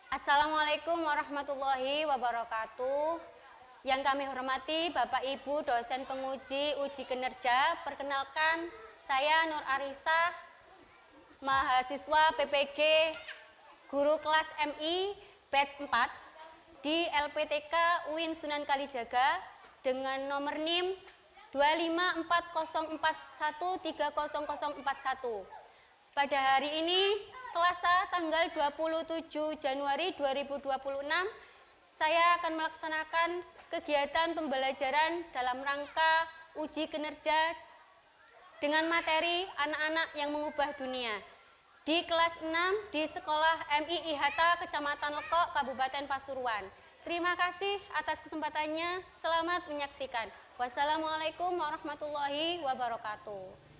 Assalamualaikum warahmatullahi wabarakatuh. Yang kami hormati Bapak Ibu dosen penguji uji kinerja, perkenalkan saya Nur Arisah, mahasiswa PPG guru kelas MI batch 4 di LPTK UIN Sunan Kalijaga dengan nomor NIM 25404130041. Pada hari ini, Selasa tanggal 27 Januari 2026, saya akan melaksanakan kegiatan pembelajaran dalam rangka uji kinerja dengan materi anak-anak yang mengubah dunia di kelas 6 di Sekolah MI IHTA Kecamatan Lekok, Kabupaten Pasuruan. Terima kasih atas kesempatannya. Selamat menyaksikan. Wassalamualaikum warahmatullahi wabarakatuh.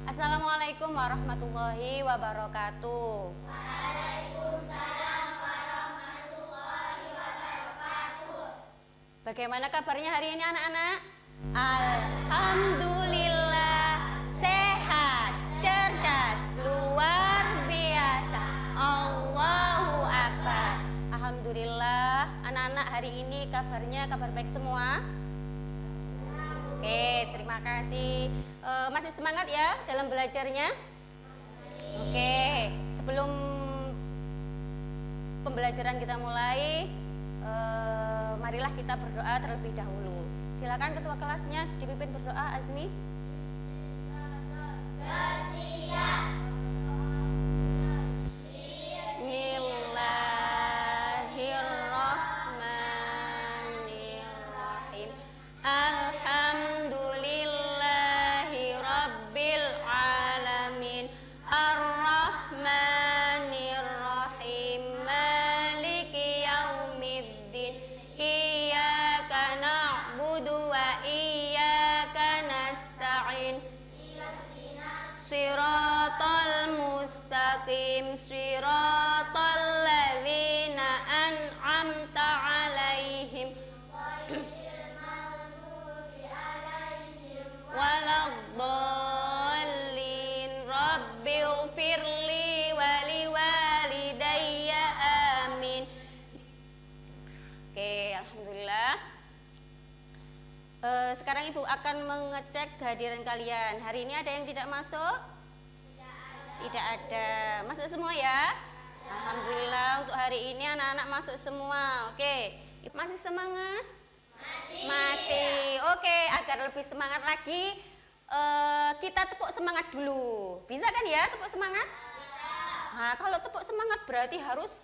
Assalamualaikum warahmatullahi wabarakatuh. Waalaikumsalam warahmatullahi wabarakatuh. Bagaimana kabarnya hari ini anak-anak? Alhamdulillah, sehat, cerdas, luar biasa. Allahu Akbar. Alhamdulillah, anak-anak hari ini kabarnya kabar baik semua. Oke, terima kasih. Masih semangat ya dalam belajarnya? Oke, sebelum pembelajaran kita mulai, marilah kita berdoa terlebih dahulu. Silakan ketua kelasnya dipimpin berdoa, Azmi. Bismillahirrahmanirrahim. Alhamdulillahi Rabbil Alamin, Ar-Rahmanir-Rahim, Maliki Yaumiddin, Iyyaka na'budu wa iyyaka nasta'in, Shiratal mustaqim, Shiratal ladzina an'amta 'alaihim waladdallin, rabbighfirli wa liwalidayya, amin. Oke, alhamdulillah. Sekarang Ibu akan mengecek kehadiran kalian. Hari ini ada yang tidak masuk? Tidak ada. Masuk semua ya? Alhamdulillah, untuk hari ini anak-anak masuk semua. Oke, masih semangat? Masih. Oke, agar lebih semangat lagi, kita tepuk semangat dulu. Bisa kan ya tepuk semangat? Bisa. Nah, kalau tepuk semangat berarti harus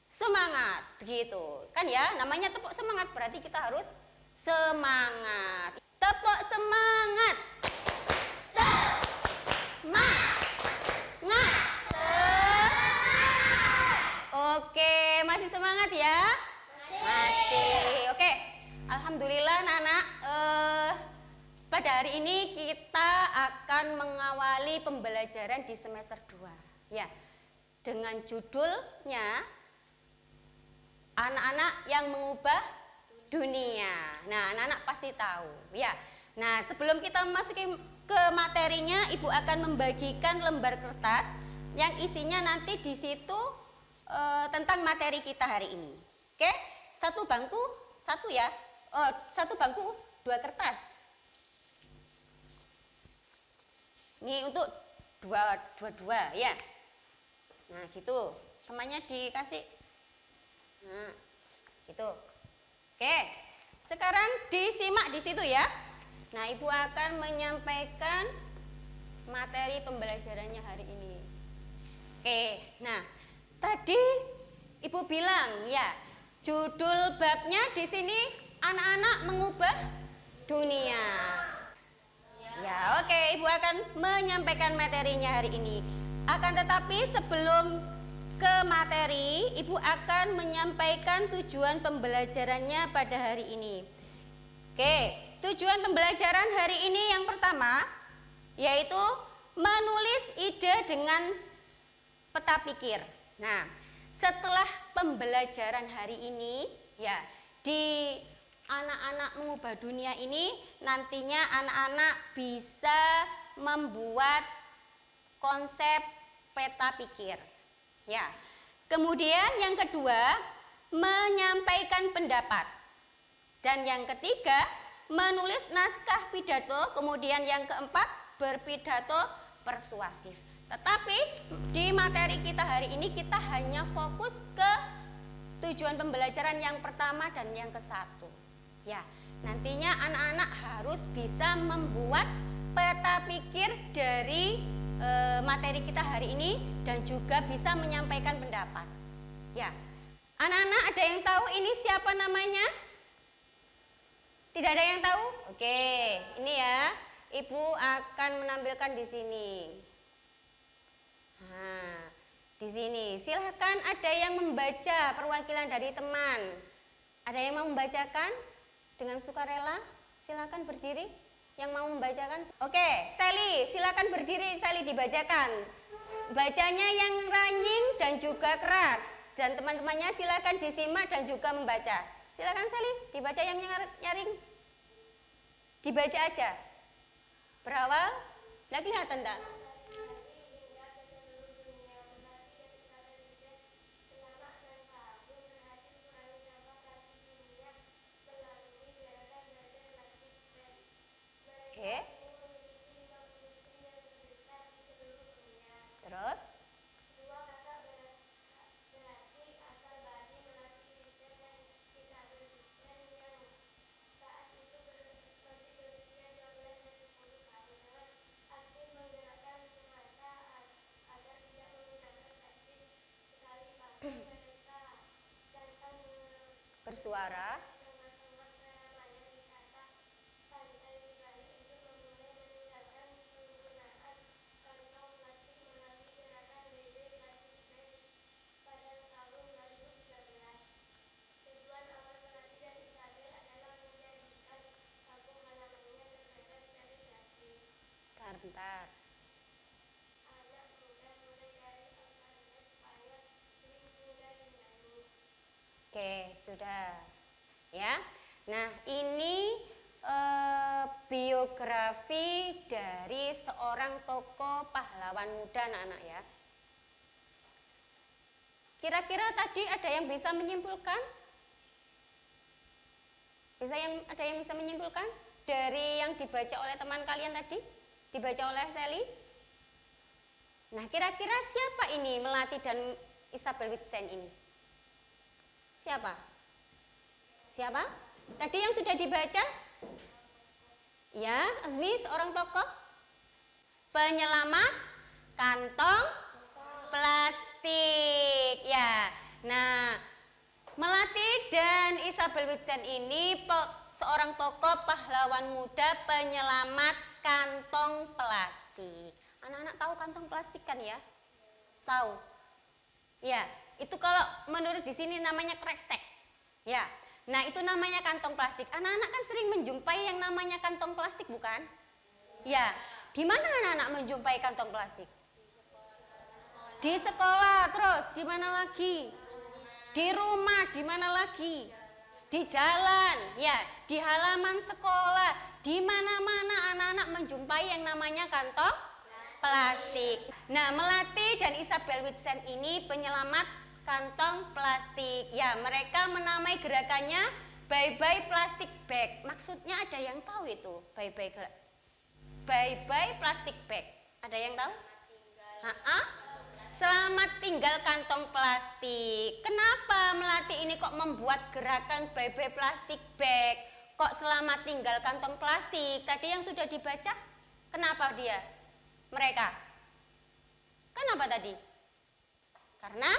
semangat, begitu kan ya? Namanya tepuk semangat berarti kita harus semangat. Tepuk semangat. Semangat. Oke, masih semangat ya? Masih. Oke. Alhamdulillah anak-anak, pada hari ini kita akan mengawali pembelajaran di semester 2 ya, dengan judulnya anak-anak yang mengubah dunia. Nah, anak-anak pasti tahu ya. Nah, sebelum kita masukin ke materinya, Ibu akan membagikan lembar kertas yang isinya nanti di situ tentang materi kita hari ini. Oke, satu bangku satu ya. Satu bangku 2 kertas. Ini untuk dua ya. Nah, gitu. Temannya dikasih. Nah, gitu. Oke. Sekarang disimak di situ ya. Nah, Ibu akan menyampaikan materi pembelajarannya hari ini. Oke. Nah, tadi Ibu bilang ya, judul babnya di sini anak-anak mengubah dunia. Ya, oke, Ibu akan menyampaikan materinya hari ini. Akan tetapi sebelum ke materi, Ibu akan menyampaikan tujuan pembelajarannya pada hari ini. Oke, tujuan pembelajaran hari ini yang pertama yaitu menulis ide dengan peta pikir. Nah, setelah pembelajaran hari ini ya, di anak-anak mengubah dunia ini nantinya anak-anak bisa membuat konsep peta pikir. Ya. Kemudian yang kedua, menyampaikan pendapat. Dan yang ketiga, menulis naskah pidato. Kemudian yang keempat, berpidato persuasif. Tetapi di materi kita hari ini kita hanya fokus ke tujuan pembelajaran yang pertama dan yang ke-1. Ya, nantinya anak-anak harus bisa membuat peta pikir dari materi kita hari ini dan juga bisa menyampaikan pendapat. Ya, anak-anak ada yang tahu ini siapa namanya? Tidak ada yang tahu? Oke, ini ya, Ibu akan menampilkan di sini. Nah, di sini silahkan ada yang membaca perwakilan dari teman. Ada yang mau membacakan dengan sukarela? Silahkan berdiri. Yang mau membacakan? Oke, Sally, silakan berdiri. Sally, dibacakan. Bacanya yang ranying dan juga keras. Dan teman-temannya silakan disimak dan juga membaca. Silakan Sally, dibaca yang nyaring. Dibaca aja. Berawal, nggak kelihatan tak? Oke. Terus? Bersuara. Bentar. Oke, sudah. Ya. Nah, ini biografi dari seorang tokoh pahlawan muda anak-anak ya. Kira-kira tadi ada yang bisa menyimpulkan? Ada yang bisa menyimpulkan dari yang dibaca oleh teman kalian tadi? Dibaca oleh Sally? Nah, kira-kira siapa ini Melati dan Isabel Witsen ini? Siapa? Siapa? Tadi yang sudah dibaca? Ya, Azmi, seorang tokoh penyelamat kantong plastik. Ya. Nah, Melati dan Isabel Witsen ini seorang tokoh pahlawan muda penyelamat kantong plastik. Anak-anak tahu kantong plastik kan ya? Tahu? Ya, itu kalau menurut di sini namanya kresek. Ya, nah itu namanya kantong plastik. Anak-anak kan sering menjumpai yang namanya kantong plastik bukan? Ya, di mana anak-anak menjumpai kantong plastik? Di sekolah, terus di mana lagi? Di rumah, di mana lagi? Di jalan, ya, di halaman sekolah, di mana-mana anak-anak menjumpai yang namanya kantong plastik. Nah, Melati dan Isabel Witsen ini penyelamat kantong plastik. Ya, mereka menamai gerakannya Bye Bye Plastic Bag. Maksudnya ada yang tahu itu? Bye Bye Plastic Bag. Ada yang tahu? Selamat tinggal kantong plastik. Kenapa Melati ini kok membuat gerakan Bye Bye Plastic Bag? Kok selamat tinggal kantong plastik? Tadi yang sudah dibaca, kenapa dia? Mereka. Kenapa tadi? Karena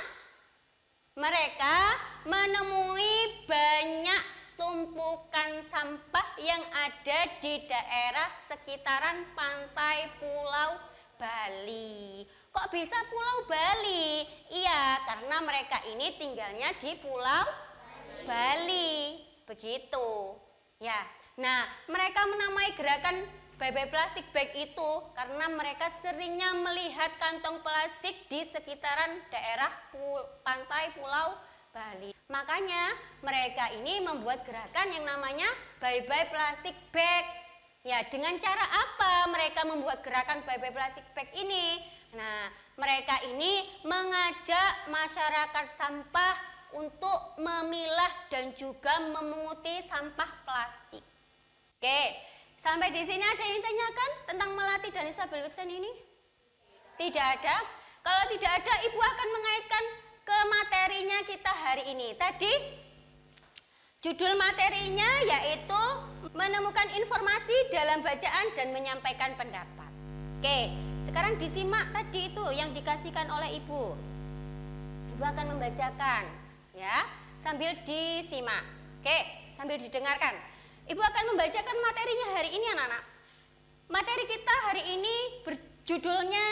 mereka menemui banyak tumpukan sampah yang ada di daerah sekitaran pantai Pulau Bali. Kok bisa Pulau Bali? Iya, karena mereka ini tinggalnya di Pulau Bali. Begitu. Ya. Nah, mereka menamai gerakan Bye Bye Plastic Bag itu karena mereka seringnya melihat kantong plastik di sekitaran daerah pantai Pulau Bali. Makanya mereka ini membuat gerakan yang namanya Bye Bye Plastic Bag. Ya, dengan cara apa mereka membuat gerakan Bye Bye Plastic Bag ini? Nah, mereka ini mengajak masyarakat sampah untuk memilah dan juga memunguti sampah plastik. Oke, sampai di sini ada yang tanyakan tentang Melati dan Isabel Wilson ini? Tidak ada. Kalau tidak ada, Ibu akan mengaitkan ke materinya kita hari ini. Tadi judul materinya yaitu menemukan informasi dalam bacaan dan menyampaikan pendapat. Oke, sekarang disimak tadi itu yang dikasihkan oleh Ibu. Ibu akan membacakan ya, sambil disimak. Oke, sambil didengarkan. Ibu akan membacakan materinya hari ini anak-anak. Materi kita hari ini berjudulnya,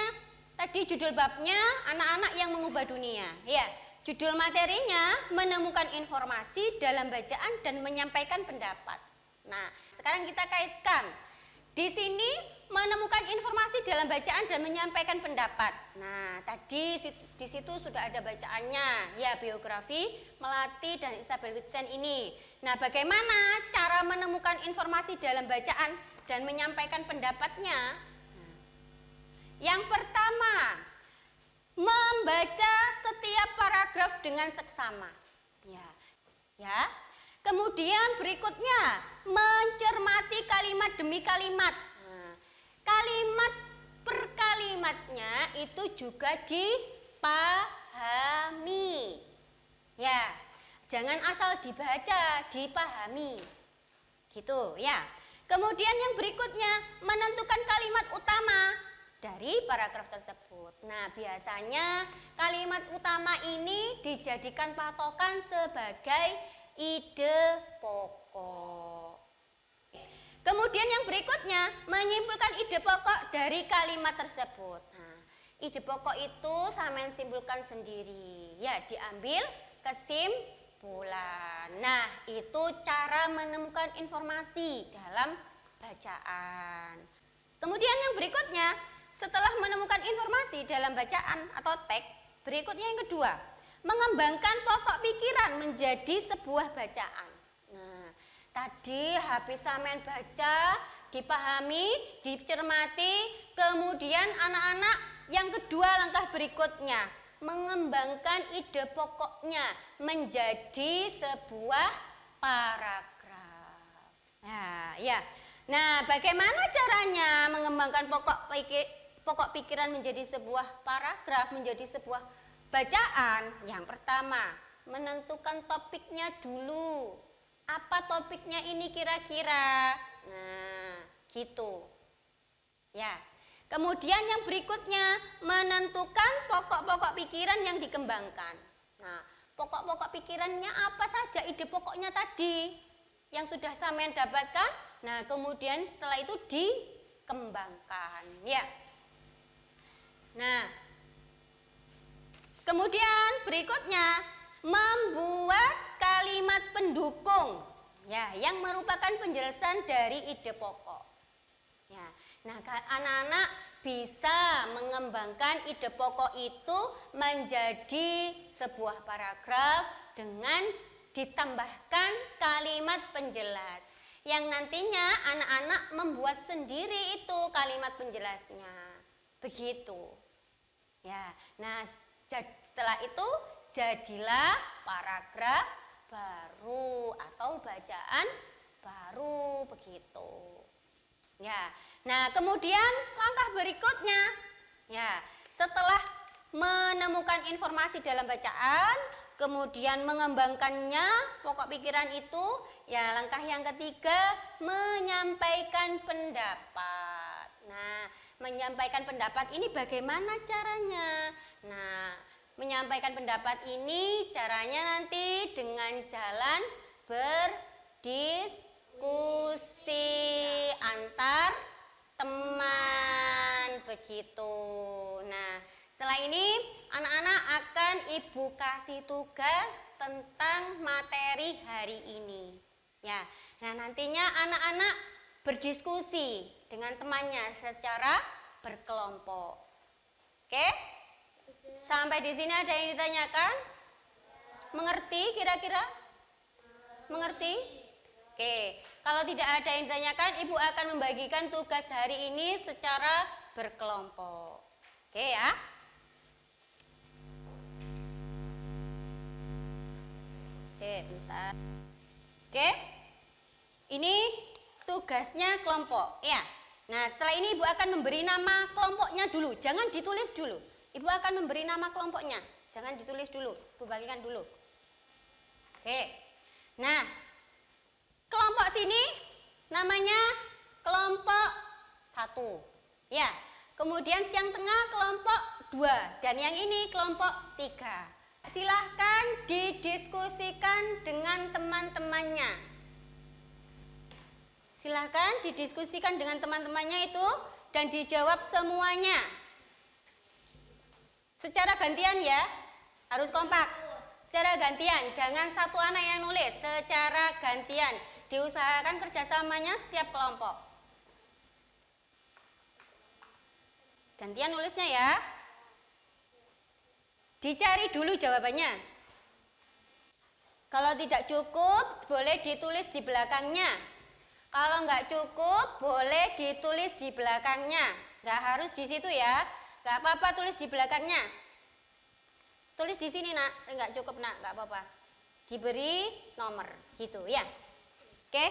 tadi judul babnya anak-anak yang mengubah dunia. Ya, judul materinya menemukan informasi dalam bacaan dan menyampaikan pendapat. Nah, sekarang kita kaitkan. Di sini menemukan informasi dalam bacaan dan menyampaikan pendapat. Nah, tadi di situ sudah ada bacaannya, ya, biografi Melati dan Isabel Wilson ini. Nah, bagaimana cara menemukan informasi dalam bacaan dan menyampaikan pendapatnya? Nah, yang pertama, membaca setiap paragraf dengan seksama. Ya. Kemudian berikutnya, mencermati kalimat demi kalimat. Nah, kalimat per kalimatnya itu juga dipahami. Ya, jangan asal dibaca, dipahami. Gitu ya. Kemudian yang berikutnya, menentukan kalimat utama dari paragraf tersebut. Nah, biasanya kalimat utama ini dijadikan patokan sebagai ide pokok. Kemudian yang berikutnya, menyimpulkan ide pokok dari kalimat tersebut. Nah, ide pokok itu sampean simpulkan sendiri. Ya, diambil kesimpulan. Nah, itu cara menemukan informasi dalam bacaan. Kemudian yang berikutnya, setelah menemukan informasi dalam bacaan atau teks, berikutnya yang kedua, mengembangkan pokok pikiran menjadi sebuah bacaan. Nah, tadi habis sampean baca, dipahami, dicermati, kemudian anak-anak yang kedua langkah berikutnya, mengembangkan ide pokoknya menjadi sebuah paragraf. Nah, ya. Nah, bagaimana caranya mengembangkan pokok pikiran menjadi sebuah paragraf, menjadi sebuah bacaan? Yang pertama, menentukan topiknya dulu. Apa topiknya ini kira-kira? Nah, gitu. Ya. Kemudian yang berikutnya, menentukan pokok-pokok pikiran yang dikembangkan. Nah, pokok-pokok pikirannya apa saja ide pokoknya tadi yang sudah sampean dapatkan? Nah, kemudian setelah itu dikembangkan, ya. Nah, kemudian berikutnya, membuat kalimat pendukung, ya, yang merupakan penjelasan dari ide pokok. Ya, nah, anak-anak bisa mengembangkan ide pokok itu menjadi sebuah paragraf dengan ditambahkan kalimat penjelas, yang nantinya anak-anak membuat sendiri itu kalimat penjelasnya. Begitu. Ya, nah, setelah itu jadilah paragraf baru atau bacaan baru, begitu. Ya. Nah, kemudian langkah berikutnya, ya, setelah menemukan informasi dalam bacaan, kemudian mengembangkannya pokok pikiran itu, ya, langkah yang ketiga, menyampaikan pendapat. Nah, menyampaikan pendapat ini bagaimana caranya? Nah, menyampaikan pendapat ini caranya nanti dengan jalan berdiskusi antar teman, begitu. Nah, setelah ini anak-anak akan Ibu kasih tugas tentang materi hari ini. Ya, nah, nantinya anak-anak berdiskusi dengan temannya secara berkelompok. Oke? Sampai di sini ada yang ditanyakan? Mengerti kira-kira? Mengerti? Oke, kalau tidak ada yang ditanyakan, Ibu akan membagikan tugas hari ini secara berkelompok. Oke ya? bentar. Oke. Ini tugasnya kelompok, ya. Nah, setelah ini Ibu akan memberi nama kelompoknya dulu. Jangan ditulis dulu. Ibu akan memberi nama kelompoknya. Jangan ditulis dulu. Ibu bagikan dulu. Oke. Nah, kelompok sini namanya kelompok 1. Ya. Kemudian yang tengah kelompok 2 dan yang ini kelompok 3. Silahkan didiskusikan dengan teman-temannya. Silahkan didiskusikan dengan teman-temannya itu dan dijawab semuanya. Secara gantian ya, harus kompak. Secara gantian, jangan satu anak yang nulis. Secara gantian, diusahakan kerjasamanya setiap kelompok. Gantian nulisnya ya. Dicari dulu jawabannya. Kalau tidak cukup, boleh ditulis di belakangnya. Kalau nggak cukup, boleh ditulis di belakangnya. Nggak harus di situ ya. Nggak apa-apa tulis di belakangnya. Tulis di sini nak, nggak cukup nak, nggak apa-apa. Diberi nomor, gitu ya. Oke,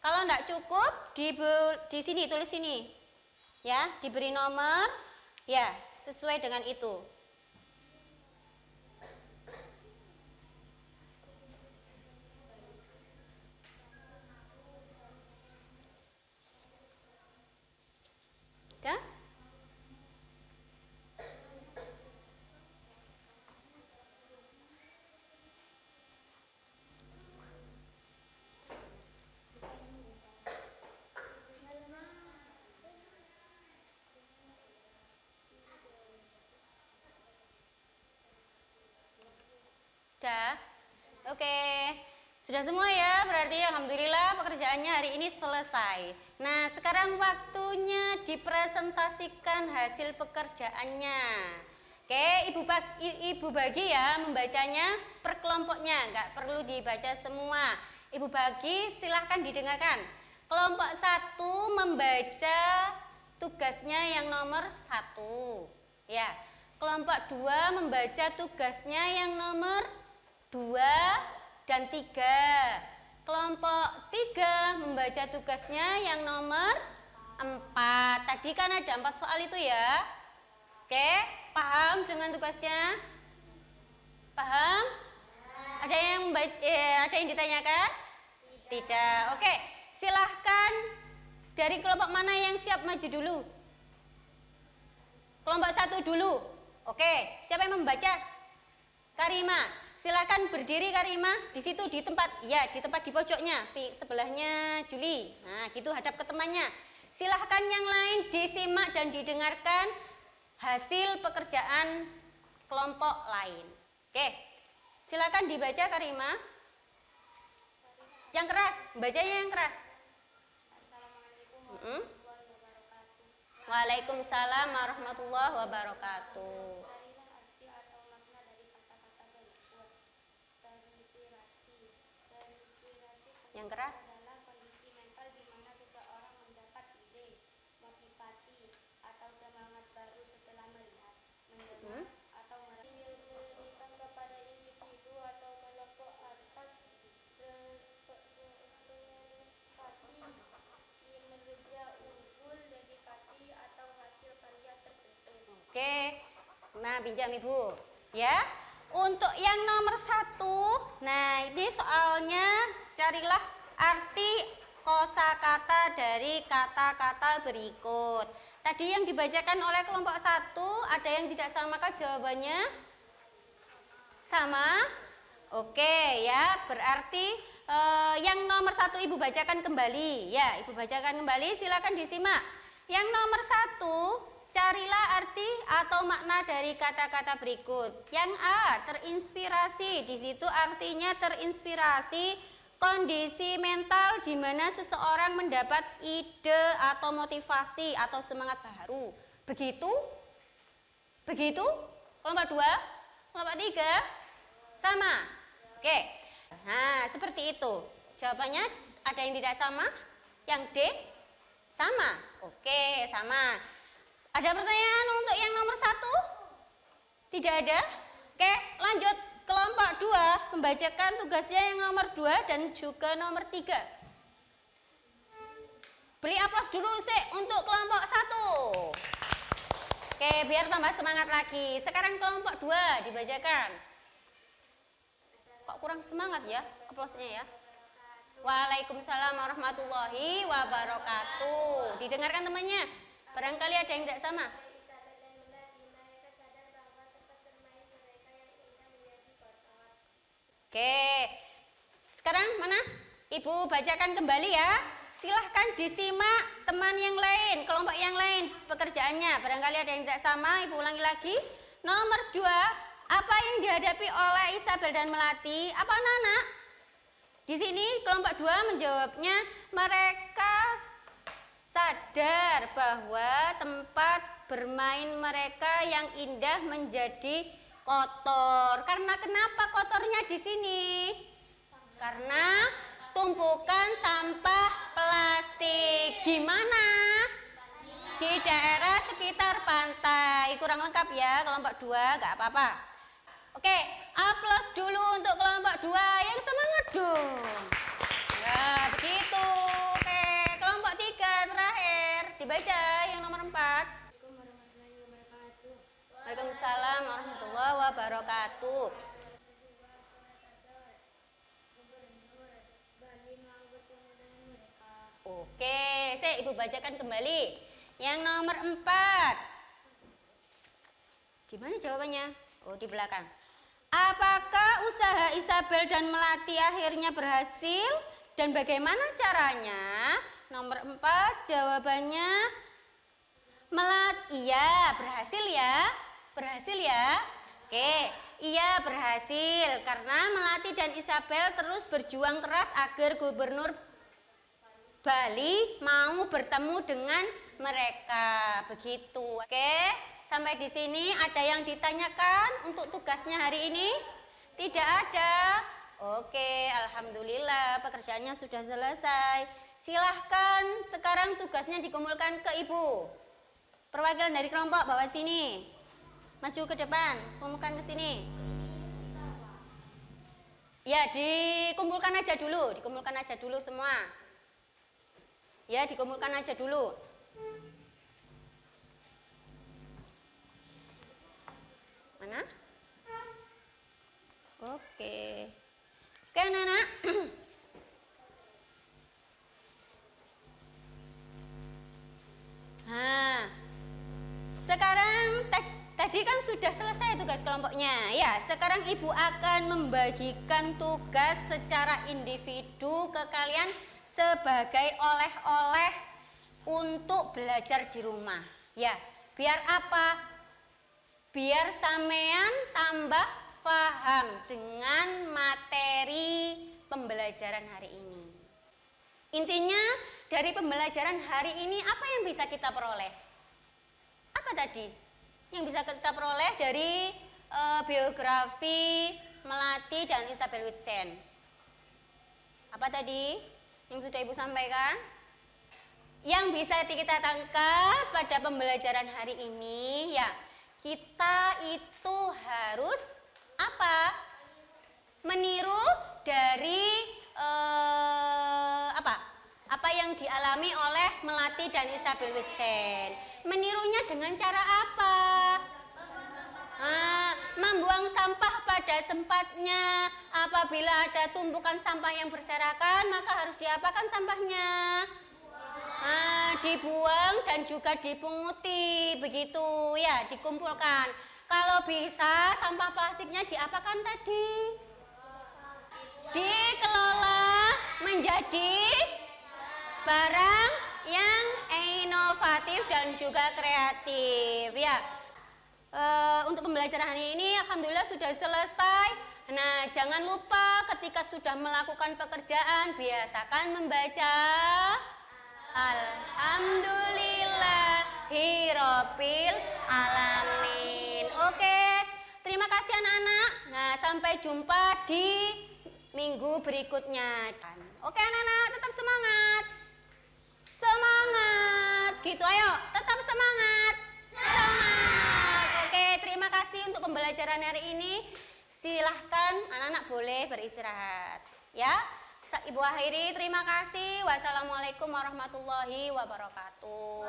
kalau nggak cukup, di sini, tulis sini. Ya, diberi nomor, ya, sesuai dengan itu. Udah? Udah? Oke. Sudah semua ya, berarti alhamdulillah pekerjaannya hari ini selesai. Nah, sekarang waktunya dipresentasikan hasil pekerjaannya. Oke, Ibu bagi ya membacanya per kelompoknya, nggak perlu dibaca semua. Ibu bagi, silahkan didengarkan. Kelompok 1 membaca tugasnya yang nomor 1. Ya, kelompok 2 membaca tugasnya yang nomor 2 dan 3. Kelompok 3 membaca tugasnya yang nomor 4. Tadi kan ada 4 soal itu ya. Oke, paham dengan tugasnya? Paham? Ada yang ditanyakan? Tidak. Oke, silahkan dari kelompok mana yang siap maju dulu? Kelompok 1 dulu. Oke, siapa yang membaca? Karima. Silakan berdiri Karima, di situ di tempat, ya di tempat di pojoknya, sebelahnya Juli. Nah, gitu hadap ke temannya. Silahkan yang lain disimak dan didengarkan hasil pekerjaan kelompok lain. Oke, silakan dibaca Karima. Yang keras, bacanya yang keras. Assalamualaikum warahmatullahi wabarakatuh. Waalaikumsalam warahmatullahi wabarakatuh. Yang keras adalah kondisi mental di mana seseorang mendapat ide, motivasi, atau semangat baru setelah melihat, mendengar, atau merasa yang diberikan kepada individu atau kelompok atas prestasi, kinerja unggul, dedikasi, atau hasil karya tertentu. Oke, nah pinjam Ibu ya. Untuk yang nomor 1, nah ini soalnya carilah arti kosakata dari kata-kata berikut. Tadi yang dibacakan oleh kelompok 1, ada yang tidak sama kah jawabannya? Sama? Oke ya, berarti yang nomor 1 Ibu bacakan kembali. Ya, Ibu bacakan kembali, silakan disimak. Yang nomor 1, carilah arti atau makna dari kata-kata berikut. Yang A, terinspirasi. Di situ artinya terinspirasi kondisi mental di mana seseorang mendapat ide atau motivasi atau semangat baru. Begitu? Begitu? Kelompok 2? Kelompok 3? Sama? Oke. Nah, seperti itu. Jawabannya ada yang tidak sama? Yang D? Sama? Oke, sama. Ada pertanyaan untuk yang nomor 1? Tidak ada? Oke, lanjut kelompok 2 membacakan tugasnya yang nomor 2 dan juga nomor 3. Beri aplaus dulu sih untuk kelompok 1. Oke, biar tambah semangat lagi. Sekarang kelompok 2 dibacakan. Kok kurang semangat ya aplausnya ya? Waalaikumsalam warahmatullahi wabarakatuh. Didengarkan temannya. Barangkali ada yang tidak sama. Oke, sekarang mana? Ibu bacakan kembali ya. Silahkan disimak teman yang lain, kelompok yang lain pekerjaannya. Barangkali ada yang tidak sama, Ibu ulangi lagi. Nomor 2, apa yang dihadapi oleh Isabel dan Melati? Apa anak-anak? Di sini kelompok 2 menjawabnya, mereka sadar bahwa tempat bermain mereka yang indah menjadi kotor. Karena kenapa kotornya di sini? Karena tumpukan sampah plastik. Di mana? Di daerah sekitar pantai. Kurang lengkap ya kelompok 2, nggak apa-apa. Oke, aplaus dulu untuk kelompok 2 yang semangat dong. Ya, begitu. Oke, kelompok 3 terakhir dibaca yang nomor 4. Waalaikumsalam warahmatullahi wabarakatuh. Oke, saya Ibu bacakan kembali. Yang nomor 4. Di mana jawabannya? Oh, di belakang. Apakah usaha Isabel dan Melati akhirnya berhasil? Dan bagaimana caranya? Nomor 4 jawabannya Melati. Iya, berhasil ya. Berhasil ya. Oke, iya berhasil. Karena Melati dan Isabel terus berjuang keras agar Gubernur Bali mau bertemu dengan mereka. Begitu. Oke, sampai di sini ada yang ditanyakan untuk tugasnya hari ini? Tidak ada. Oke, alhamdulillah pekerjaannya sudah selesai. Silahkan sekarang tugasnya dikumpulkan ke Ibu. Perwakilan dari kelompok bawa sini. Maju ke depan, kumpulkan ke sini. Ya, dikumpulkan aja dulu semua. Ya, dikumpulkan aja dulu. Mana? Oke. Oke, anak-anak. Nah, sekarang tadi kan sudah selesai tugas kelompoknya. Ya, sekarang Ibu akan membagikan tugas secara individu ke kalian sebagai oleh-oleh untuk belajar di rumah. Ya, biar apa? Biar sampean tambah paham dengan materi pembelajaran hari ini. Intinya dari pembelajaran hari ini apa yang bisa kita peroleh? Apa tadi? Yang bisa kita peroleh dari biografi Melati dan Isabel Witsen. Apa tadi yang sudah Ibu sampaikan? Yang bisa kita tangkap pada pembelajaran hari ini, ya, kita itu harus apa? Meniru dari apa yang dialami oleh Melati dan Isabel Witsen. Menirunya dengan cara apa? Membuang sampah pada tempatnya. Apabila ada tumpukan sampah yang berserakan, maka harus diapakan sampahnya? Dibuang dan juga dipunguti, begitu ya, dikumpulkan. Kalau bisa sampah plastiknya diapakan tadi? Dikelola menjadi barang yang inovatif dan juga kreatif ya. Untuk pembelajaran hari ini alhamdulillah sudah selesai. Nah, jangan lupa ketika sudah melakukan pekerjaan biasakan membaca Alhamdulillahirabbil alamin. Oke, terima kasih anak-anak. Nah, sampai jumpa di minggu berikutnya. Oke anak-anak, tetap semangat. Semangat. Gitu, ayo, tetap semangat. Semangat. Oke, terima kasih untuk pembelajaran hari ini. Silahkan anak-anak boleh beristirahat. Ya, Ibu akhiri, terima kasih. Wassalamualaikum warahmatullahi wabarakatuh.